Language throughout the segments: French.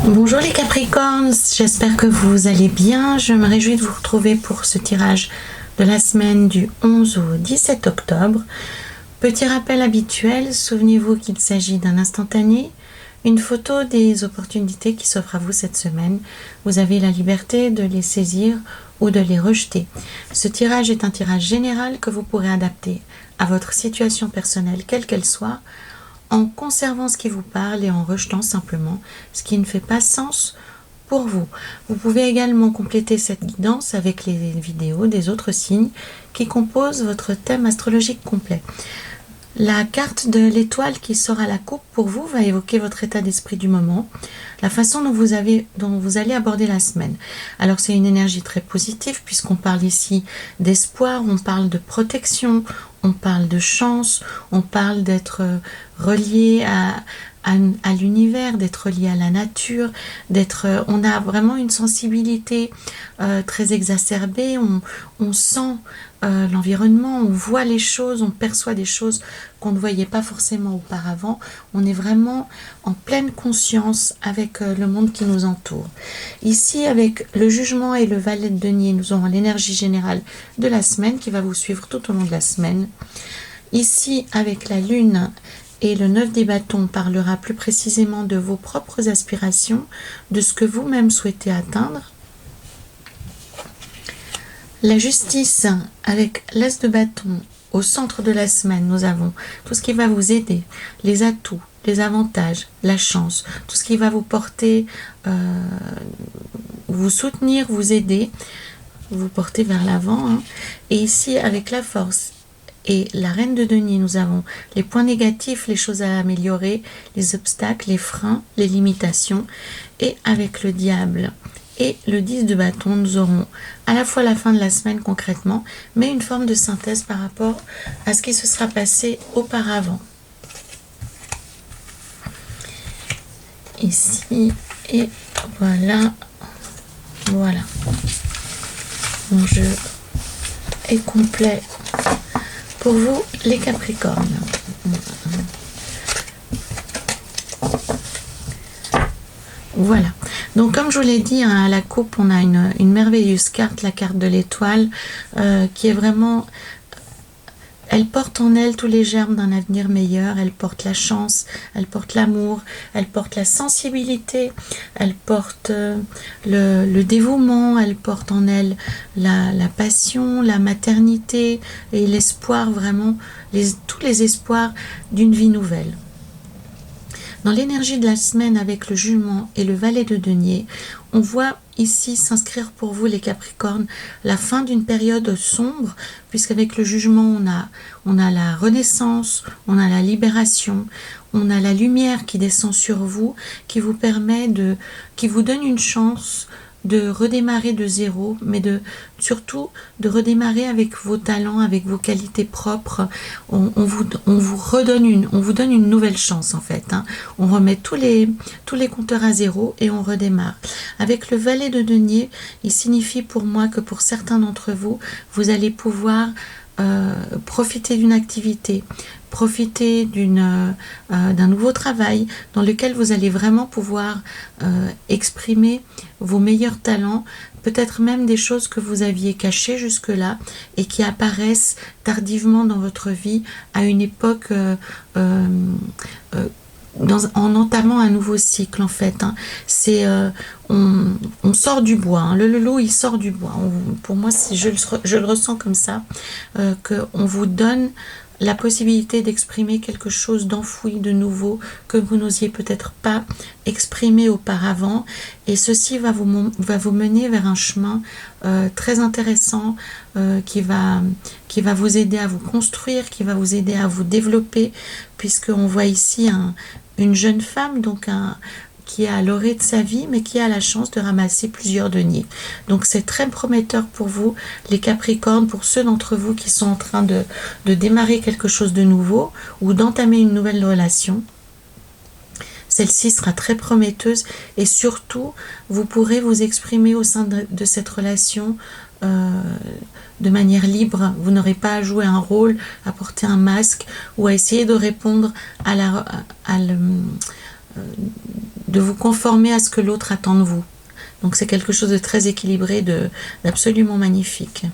Bonjour les Capricornes, j'espère que vous allez bien. Je me réjouis de vous retrouver pour ce tirage de la semaine du 11 au 17 octobre. Petit rappel habituel, souvenez-vous qu'il s'agit d'un instantané, une photo des opportunités qui s'offrent à vous cette semaine. Vous avez la liberté de les saisir ou de les rejeter. Ce tirage est un tirage général que vous pourrez adapter à votre situation personnelle, quelle qu'elle soit, en conservant ce qui vous parle et en rejetant simplement ce qui ne fait pas sens pour vous. Vous pouvez également compléter cette guidance avec les vidéos des autres signes qui composent votre thème astrologique complet. La carte de l'étoile qui sort à la coupe pour vous va évoquer votre état d'esprit du moment, la façon dont vous allez aborder la semaine. Alors c'est une énergie très positive puisqu'on parle ici d'espoir, on parle de protection, on parle de chance, on parle d'être relié à l'univers, d'être relié à la nature, on a vraiment une sensibilité très exacerbée, on sent l'environnement, on voit les choses, on perçoit des choses qu'on ne voyait pas forcément auparavant. On est vraiment en pleine conscience avec le monde qui nous entoure. Ici, avec le jugement et le valet de denier, nous aurons l'énergie générale de la semaine qui va vous suivre tout au long de la semaine. Ici, avec la lune et le 9 des bâtons, on parlera plus précisément de vos propres aspirations, de ce que vous-même souhaitez atteindre. La justice, avec l'as de bâton, au centre de la semaine, nous avons tout ce qui va vous aider, les atouts, les avantages, la chance, tout ce qui va vous porter, vous soutenir, vous aider, vous porter vers l'avant. Hein. Et ici, avec la force et la reine de denier, nous avons les points négatifs, les choses à améliorer, les obstacles, les freins, les limitations. Et avec le diable et le 10 de bâton, nous aurons à la fois la fin de la semaine concrètement, mais une forme de synthèse par rapport à ce qui se sera passé auparavant. Ici, et voilà. Mon jeu est complet pour vous, les Capricornes. Voilà. Donc comme je vous l'ai dit, hein, à la coupe, on a une merveilleuse carte, la carte de l'étoile, qui est vraiment... Elle porte en elle tous les germes d'un avenir meilleur, elle porte la chance, elle porte l'amour, elle porte la sensibilité, elle porte le dévouement, elle porte en elle la passion, la maternité et l'espoir, vraiment, tous les espoirs d'une vie nouvelle. Dans l'énergie de la semaine avec le jugement et le valet de denier, on voit ici s'inscrire pour vous les Capricornes la fin d'une période sombre, puisqu'avec le jugement on a la renaissance, on a la libération, on a la lumière qui descend sur vous, qui vous donne une chance de redémarrer de zéro, mais surtout de redémarrer avec vos talents, avec vos qualités propres. On vous donne une nouvelle chance en fait. Hein. On remet tous les compteurs à zéro et on redémarre. Avec le valet de denier, il signifie pour moi que pour certains d'entre vous, vous allez pouvoir profiter d'une activité, profiter d'un nouveau travail dans lequel vous allez vraiment pouvoir exprimer vos meilleurs talents, peut-être même des choses que vous aviez cachées jusque-là et qui apparaissent tardivement dans votre vie à une époque en entamant un nouveau cycle en fait. Hein. C'est on sort du bois. Hein. Le loup il sort du bois. Pour moi, je le ressens comme ça, qu'on vous donne la possibilité d'exprimer quelque chose d'enfoui, de nouveau, que vous n'osiez peut-être pas exprimer auparavant. Et ceci va vous mener vers un chemin très intéressant qui va vous aider à vous construire, qui va vous aider à vous développer, puisqu'on voit ici une jeune femme, donc qui est à l'orée de sa vie, mais qui a la chance de ramasser plusieurs deniers. Donc c'est très prometteur pour vous, les Capricornes, pour ceux d'entre vous qui sont en train de démarrer quelque chose de nouveau ou d'entamer une nouvelle relation. Celle-ci sera très prometteuse et surtout, vous pourrez vous exprimer au sein de cette relation de manière libre. Vous n'aurez pas à jouer un rôle, à porter un masque ou à essayer de répondre de vous conformer à ce que l'autre attend de vous. Donc c'est quelque chose de très équilibré, d'absolument magnifique.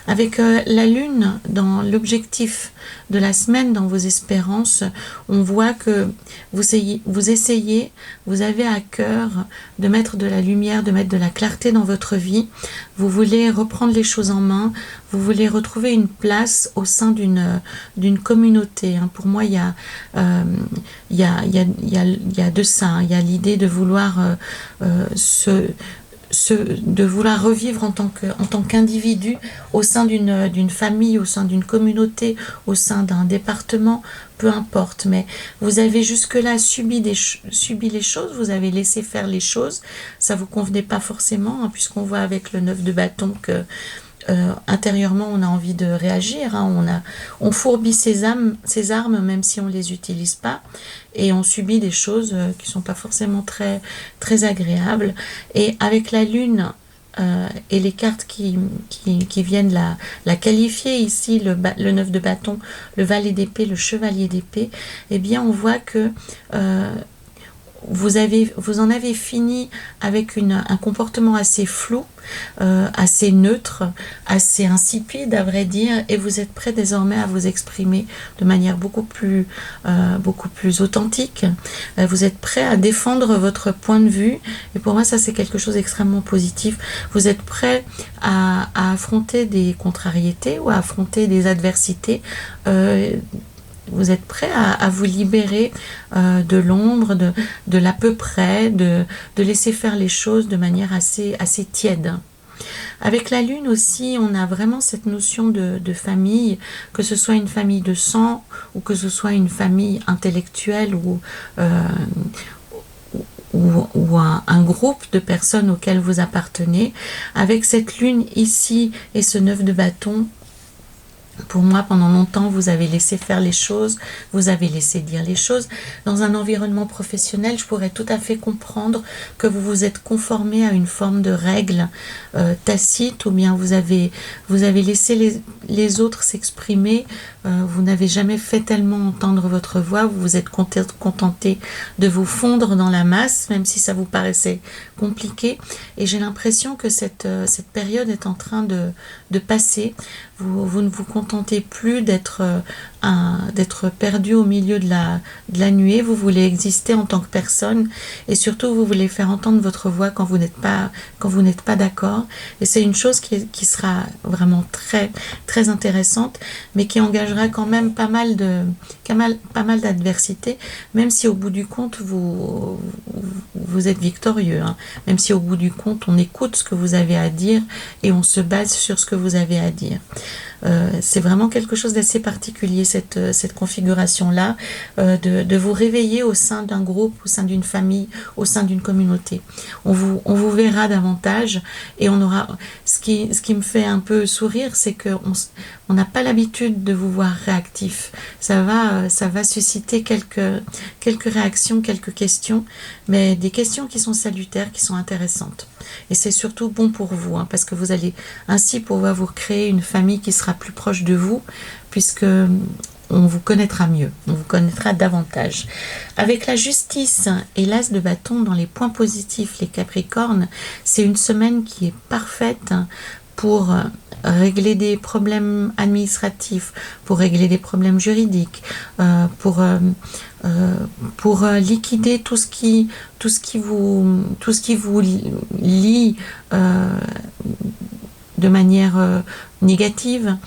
Avec la lune dans l'objectif de la semaine, dans vos espérances, on voit que vous avez à cœur de mettre de la lumière, de mettre de la clarté dans votre vie. Vous voulez reprendre les choses en main, vous voulez retrouver une place au sein d'une communauté. Pour moi, il y a de ça. Il y a l'idée de vouloir de vouloir revivre en tant qu'individu au sein d'une famille, au sein d'une communauté, au sein d'un département, peu importe. Mais vous avez jusque-là subi les choses, vous avez laissé faire les choses, ça vous convenait pas forcément, puisqu'on voit avec le 9 de bâton que intérieurement on a envie de réagir, on fourbit ses armes même si on les utilise pas, et on subit des choses qui sont pas forcément très très agréables. Et avec la lune et les cartes qui viennent la qualifier ici, le 9 de bâton, le valet d'épée, le chevalier d'épée, eh bien on voit que vous en avez fini avec un comportement assez flou, assez neutre, assez insipide à vrai dire, et vous êtes prêt désormais à vous exprimer de manière beaucoup plus authentique. Vous êtes prêt à défendre votre point de vue, et pour moi ça c'est quelque chose d'extrêmement positif. Vous êtes prêt à affronter des contrariétés ou à affronter des adversités. Vous êtes prêt à vous libérer de l'ombre, de l'à peu près, de laisser faire les choses de manière assez tiède. Avec la lune aussi, on a vraiment cette notion de famille, que ce soit une famille de sang ou que ce soit une famille intellectuelle ou un groupe de personnes auxquelles vous appartenez. Avec cette lune ici et ce 9 de bâton, pour moi, pendant longtemps, vous avez laissé faire les choses, vous avez laissé dire les choses. Dans un environnement professionnel, je pourrais tout à fait comprendre que vous vous êtes conformé à une forme de règle tacite, ou bien vous avez laissé les autres s'exprimer. Vous n'avez jamais fait tellement entendre votre voix, vous vous êtes contenté de vous fondre dans la masse, même si ça vous paraissait compliqué. Et j'ai l'impression que cette période est en train de passer. Vous ne vous contentez plus d'être perdu au milieu de la nuée. Vous voulez exister en tant que personne, et surtout vous voulez faire entendre votre voix quand vous n'êtes pas d'accord. Et c'est une chose qui sera vraiment très très intéressante, mais qui engagera quand même pas mal d'adversité, même si au bout du compte vous êtes victorieux, même si au bout du compte on écoute ce que vous avez à dire et on se base sur ce que vous avez à dire. C'est vraiment quelque chose d'assez particulier, cette configuration-là, de vous réveiller au sein d'un groupe, au sein d'une famille, au sein d'une communauté. On vous verra davantage, et on aura. Ce qui me fait un peu sourire, c'est qu'on n'a pas l'habitude de vous voir réactif. Ça va susciter quelques réactions, quelques questions, mais des questions qui sont salutaires, qui sont intéressantes. Et c'est surtout bon pour vous, parce que vous allez ainsi pouvoir vous créer une famille qui sera plus proche de vous, puisque on vous connaîtra mieux, on vous connaîtra davantage. Avec la justice et l'as de bâton dans les points positifs, les Capricornes, c'est une semaine qui est parfaite pour régler des problèmes administratifs, pour régler des problèmes juridiques, pour liquider tout ce qui vous lie de manière négative.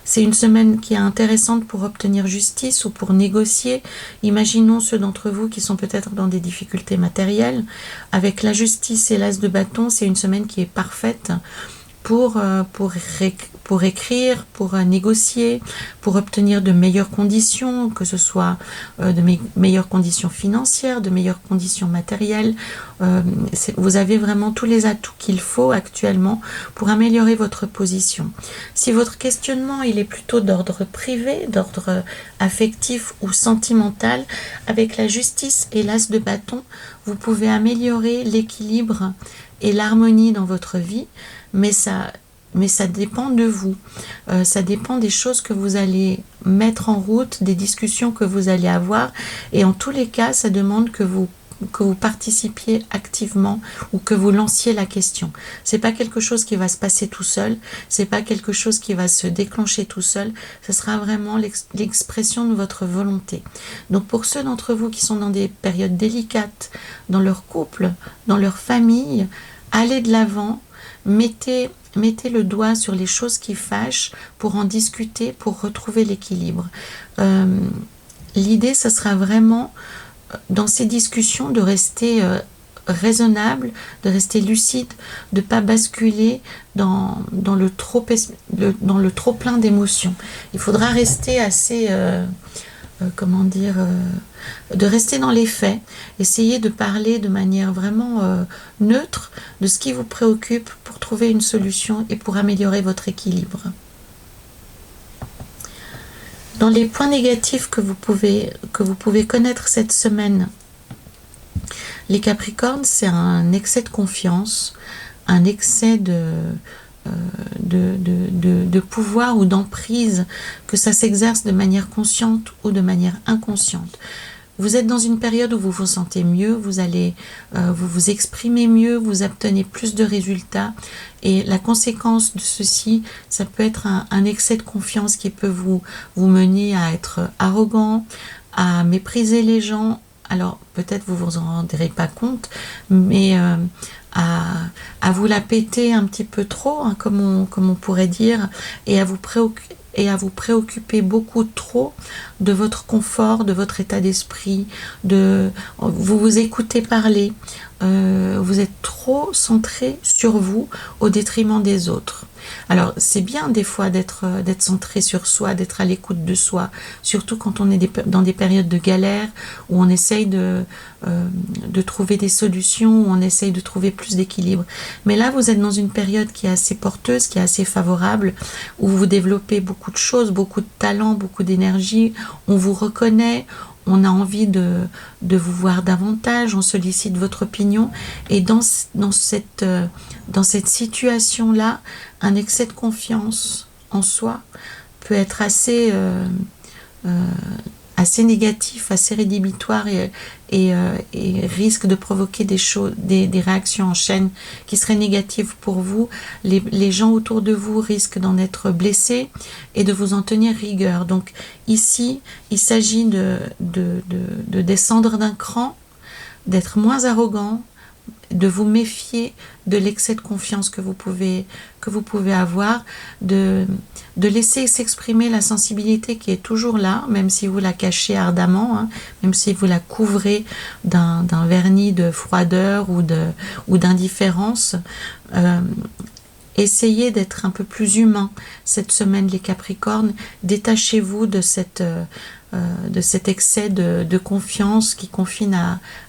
C'est une semaine qui est intéressante pour obtenir justice ou pour négocier. Imaginons ceux d'entre vous qui sont peut-être dans des difficultés matérielles. Avec la justice et l'as de bâton, c'est une semaine qui est parfaite pour écrire, pour négocier, pour obtenir de meilleures conditions, que ce soit de meilleures conditions financières, de meilleures conditions matérielles. Vous avez vraiment tous les atouts qu'il faut actuellement pour améliorer votre position. Si votre questionnement il est plutôt d'ordre privé, d'ordre affectif ou sentimental, avec la justice et l'as de bâton, vous pouvez améliorer l'équilibre et l'harmonie dans votre vie, mais ça dépend de vous. Ça dépend des choses que vous allez mettre en route, des discussions que vous allez avoir, et en tous les cas, ça demande que vous que vous participiez activement ou que vous lanciez la question. C'est pas quelque chose qui va se passer tout seul, c'est pas quelque chose qui va se déclencher tout seul, ce sera vraiment l'expression de votre volonté. Donc pour ceux d'entre vous qui sont dans des périodes délicates, dans leur couple, dans leur famille, allez de l'avant, mettez le doigt sur les choses qui fâchent pour en discuter, pour retrouver l'équilibre. L'idée, ce sera vraiment, dans ces discussions, de rester raisonnable, de rester lucide, de ne pas basculer dans le trop plein d'émotions. Il faudra rester assez... de rester dans les faits, essayer de parler de manière vraiment neutre de ce qui vous préoccupe pour trouver une solution et pour améliorer votre équilibre. Dans les points négatifs que vous pouvez connaître cette semaine, les Capricornes, c'est un excès de confiance, un excès de pouvoir ou d'emprise, que ça s'exerce de manière consciente ou de manière inconsciente. Vous êtes dans une période où vous vous sentez mieux, vous vous exprimez mieux, vous obtenez plus de résultats, et la conséquence de ceci, ça peut être un excès de confiance qui peut vous mener à être arrogant, à mépriser les gens. Alors peut-être vous en rendrez pas compte, mais à vous la péter un petit peu trop, hein, comme on pourrait dire, et à vous préoccuper beaucoup trop de votre confort, de votre état d'esprit, vous vous écoutez parler, vous êtes trop centré sur vous au détriment des autres. Alors c'est bien des fois d'être centré sur soi, d'être à l'écoute de soi, surtout quand on est dans des périodes de galère où on essaye de trouver des solutions, où on essaye de trouver plus d'équilibre. Mais là vous êtes dans une période qui est assez porteuse, qui est assez favorable, où vous développez beaucoup de choses, beaucoup de talents, beaucoup d'énergie, on vous reconnaît, on a envie de vous voir davantage, on sollicite votre opinion, et dans cette situation-là, un excès de confiance en soi peut être assez négatif, assez rédhibitoire et risque de provoquer des réactions en chaîne qui seraient négatives pour vous. Les gens autour de vous risquent d'en être blessés et de vous en tenir rigueur. Donc ici, il s'agit de descendre d'un cran, d'être moins arrogant, de vous méfier de l'excès de confiance que vous pouvez avoir, de laisser s'exprimer la sensibilité qui est toujours là, même si vous la cachez ardemment, hein, même si vous la couvrez d'un vernis de froideur ou d'indifférence. Essayez d'être un peu plus humain cette semaine, les Capricornes. Détachez-vous de cet excès de confiance qui confine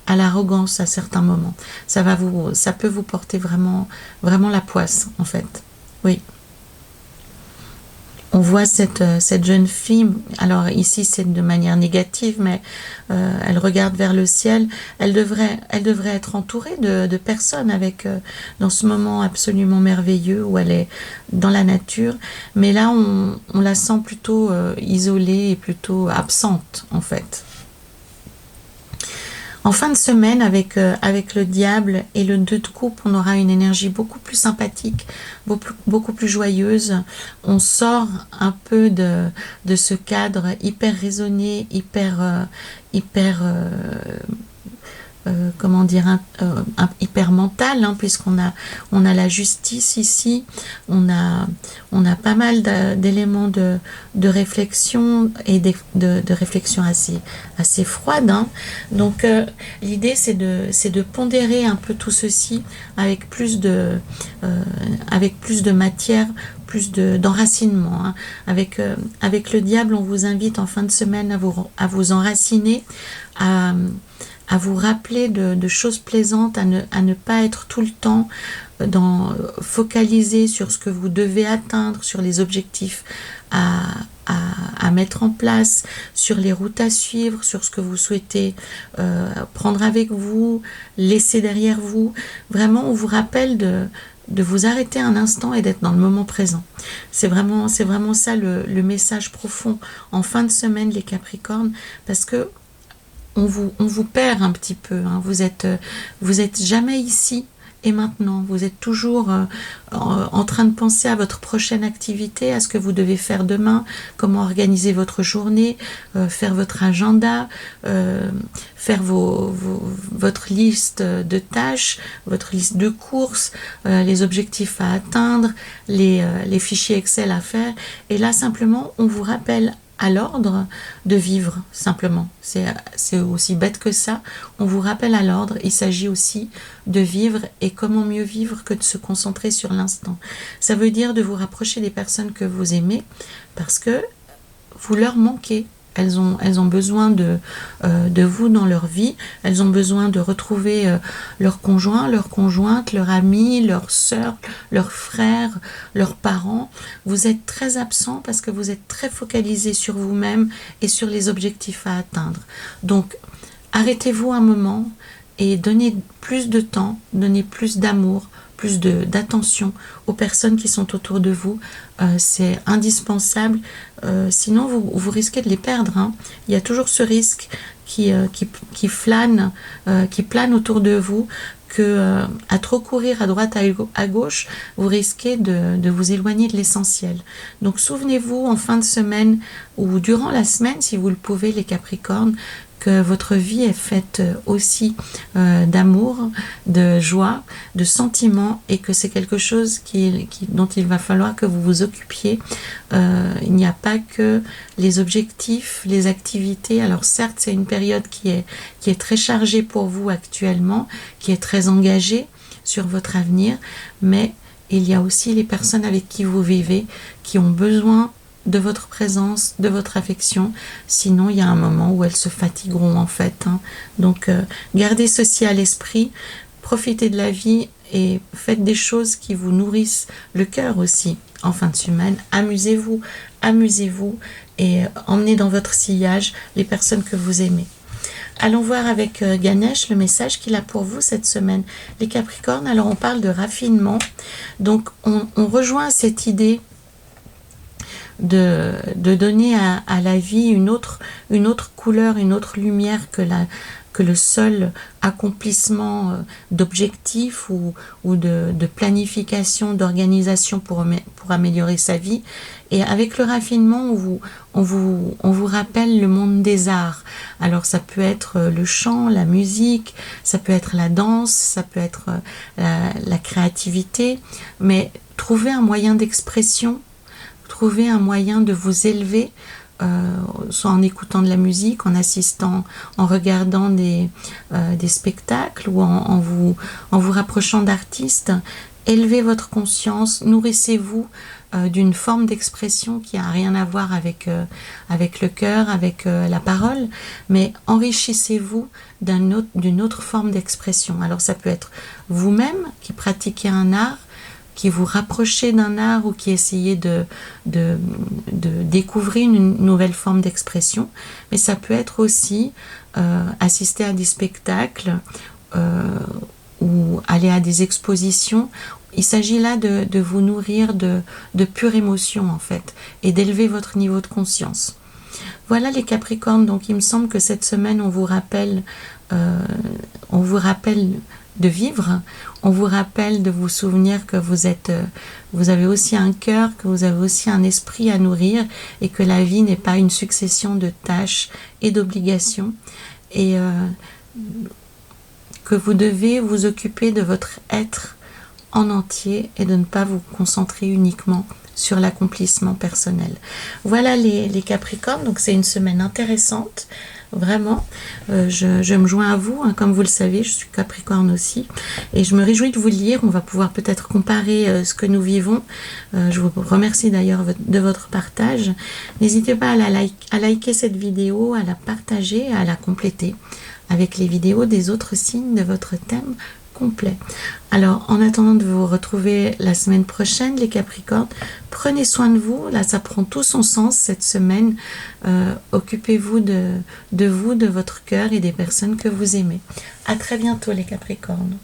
à l'arrogance à certains moments. Ça peut vous porter vraiment la poisse, en fait. Oui. On voit cette jeune fille, alors ici c'est de manière négative, mais elle regarde vers le ciel. Elle devrait être entourée de personnes dans ce moment absolument merveilleux où elle est dans la nature. Mais là, on la sent plutôt isolée et plutôt absente, en fait. En fin de semaine, avec le diable et le 2 de coupe, on aura une énergie beaucoup plus sympathique, beaucoup plus joyeuse. On sort un peu de ce cadre hyper raisonné, hyper hyper mental, hein, puisqu'on a la justice ici, on a pas mal d'éléments de réflexion et de réflexion assez froide, hein. Donc l'idée c'est de pondérer un peu tout ceci avec plus de matière, plus d'enracinement, hein. Avec le diable, on vous invite en fin de semaine à vous enraciner, à vous rappeler de choses plaisantes, à ne pas être tout le temps focalisé sur ce que vous devez atteindre, sur les objectifs à mettre en place, sur les routes à suivre, sur ce que vous souhaitez prendre avec vous, laisser derrière vous. Vraiment, on vous rappelle de vous arrêter un instant et d'être dans le moment présent. C'est vraiment ça le message profond en fin de semaine, les Capricornes, parce que on vous perd un petit peu, hein. Vous êtes jamais ici et maintenant. Vous êtes toujours en train de penser à votre prochaine activité, à ce que vous devez faire demain, comment organiser votre journée, faire votre agenda, faire votre liste de tâches, votre liste de courses, les objectifs à atteindre, les fichiers Excel à faire. Et là, simplement, on vous rappelle à l'ordre de vivre, simplement. C'est aussi bête que ça. On vous rappelle à l'ordre, il s'agit aussi de vivre, et comment mieux vivre que de se concentrer sur l'instant. Ça veut dire de vous rapprocher des personnes que vous aimez, parce que vous leur manquez. Elles ont besoin de vous dans leur vie. Elles ont besoin de retrouver leur conjoint, leur conjointe, leur ami, leur sœur, leurs frères, leurs parents. Vous êtes très absent parce que vous êtes très focalisé sur vous-même et sur les objectifs à atteindre. Donc, arrêtez-vous un moment et donnez plus de temps, donnez plus d'amour, plus d'attention aux personnes qui sont autour de vous. C'est indispensable, sinon vous risquez de les perdre, hein. Il y a toujours ce risque qui plane autour de vous, que à trop courir à droite à gauche, vous risquez de vous éloigner de l'essentiel. Donc souvenez-vous en fin de semaine ou durant la semaine, si vous le pouvez, les Capricornes, que votre vie est faite aussi d'amour, de joie, de sentiments, et que c'est quelque chose dont il va falloir que vous vous occupiez. Il n'y a pas que les objectifs, les activités. Alors certes, c'est une période qui est très chargée pour vous actuellement, qui est très engagée sur votre avenir, mais il y a aussi les personnes avec qui vous vivez qui ont besoin de votre présence, de votre affection. Sinon, il y a un moment où elles se fatigueront en fait, hein. Donc, gardez ceci à l'esprit, profitez de la vie et faites des choses qui vous nourrissent le cœur aussi. En fin de semaine, amusez-vous et emmenez dans votre sillage les personnes que vous aimez. Allons voir avec Ganesh le message qu'il a pour vous cette semaine. Les Capricornes, alors on parle de raffinement. Donc, on rejoint cette idée de donner à la vie une autre couleur, une autre lumière que le seul accomplissement d'objectifs ou de planification, d'organisation pour améliorer sa vie. Et avec le raffinement, on vous rappelle le monde des arts. Alors ça peut être le chant, la musique, ça peut être la danse, ça peut être la créativité, mais trouvez un moyen d'expression. Trouver un moyen de vous élever, soit en écoutant de la musique, en assistant, en regardant des spectacles ou en vous rapprochant d'artistes. Élevez votre conscience, nourrissez-vous d'une forme d'expression qui n'a rien à voir avec le cœur, avec la parole, mais enrichissez-vous d'une autre forme d'expression. Alors ça peut être vous-même qui pratiquez un art, qui vous rapprochez d'un art ou qui essayez de découvrir une nouvelle forme d'expression. Mais ça peut être aussi assister à des spectacles ou aller à des expositions. Il s'agit là de vous nourrir de pure émotion en fait, et d'élever votre niveau de conscience. Voilà les Capricornes, donc il me semble que cette semaine on vous rappelle de vivre, on vous rappelle de vous souvenir que vous avez aussi un cœur, que vous avez aussi un esprit à nourrir, et que la vie n'est pas une succession de tâches et d'obligations, et que vous devez vous occuper de votre être en entier et de ne pas vous concentrer uniquement sur l'accomplissement personnel. Voilà les Capricornes, donc c'est une semaine intéressante. Vraiment, je me joins à vous, hein, comme vous le savez, je suis Capricorne aussi, et je me réjouis de vous lire. On va pouvoir peut-être comparer ce que nous vivons. Je vous remercie d'ailleurs de votre partage. N'hésitez pas à liker cette vidéo, à la partager, à la compléter avec les vidéos des autres signes de votre thème complet. Alors, en attendant de vous retrouver la semaine prochaine, les Capricornes, prenez soin de vous. Là, ça prend tout son sens cette semaine. Occupez-vous de vous, de votre cœur et des personnes que vous aimez. À très bientôt, les Capricornes.